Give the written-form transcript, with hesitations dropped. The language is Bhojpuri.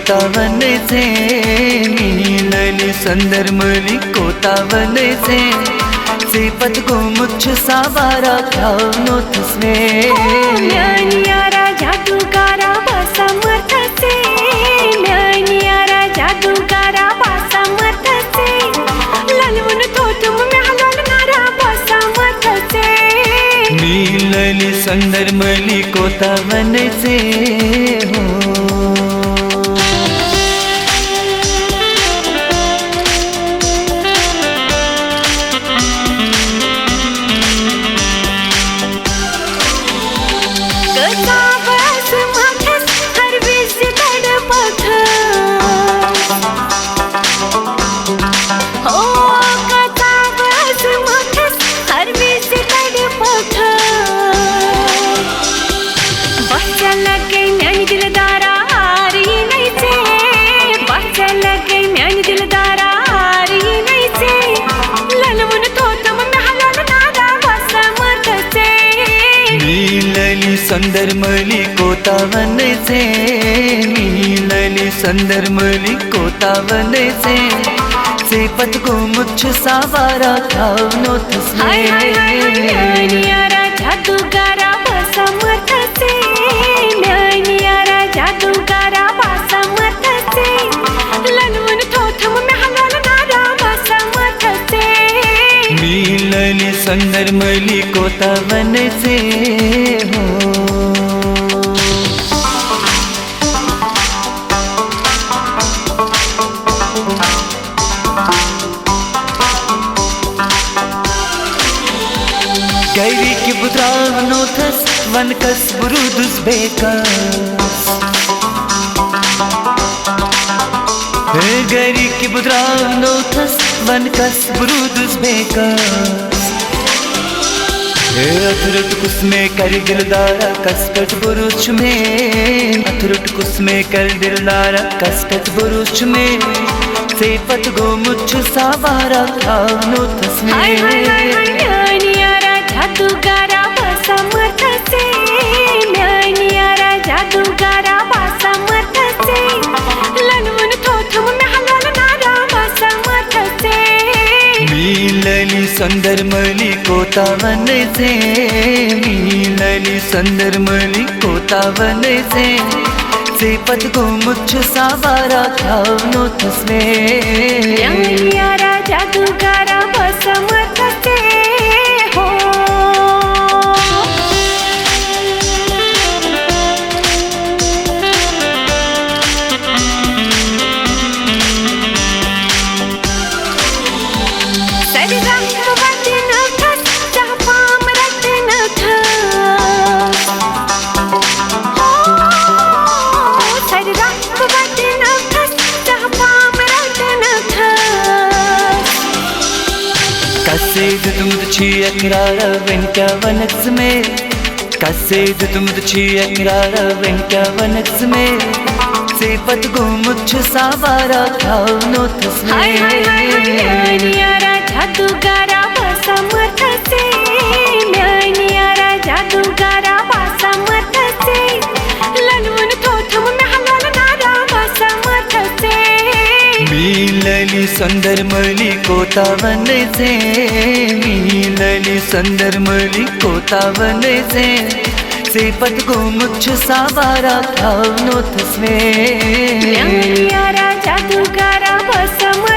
कोतावन से मिलली संदरमली कोतावन से सिपत को मुझ सावारा खाओ तस्मे म्यानियारा जादूगारा बसमर्थ से म्यानियारा जादूगारा बसमर्थ से ललवन तो तुम महलाल नारा बसमर्थ से मिलली संदरमली कोतावन से हो। संदरमली कोतावन से मिलली संदरमली कोतावन से सिपत को मुझ सावारा खाओ तस्मे म्यानियारा जादूगारा बसमर्थ से म्यानियारा जादूगारा बसमर्थ से ललवन तो तुम महलाल नारा बसमर्थ से मिलली संदरमली कोतावन से हो। गैरी की बुद्रावनो थस वन कस बुरुदुस बेकस गैरी की बुद्रावनो थस वन कस बुरुदुस बेकस अथरुट कुसमे कर दिलदारा कसकट बुरुच में अथरुट कुसमे कर दिलदारा कसकट बुरुच में सिपत गो मुझ सावारा खाओ तस्मे जादूगारा बसमर्थ से म्यानियारा जादूगारा बसमर्थ से ललवन तो तुम महलाल नारा बसमर्थ से मिलली संदरमली कोतावन से मिलली संदरमली कोतावन से सिपत को मुझ सावारा खाओ तस्मे म्यानियारा जादूगारा बसमर्थ से हो। कसेद तुम छी अकरारा वेंक्या वनक्स में कसेद तुम छी अकरारा वेंक्या वनक्स में सिपत गो मुझ सावारा खाओ तस्मे म्यानियारा जादूगारा बसमर्थ से म्यानियारा जादूगारा बसमर्थ से ललवन तो तुम महलाल नारा बसमर्थ से मिलली संदरमली कोतावन से मिलली संदरमली कोतावन से सिपत को मुझ सावारा खाओ तस्मे म्यानियारा जादूगारा बसमर्थ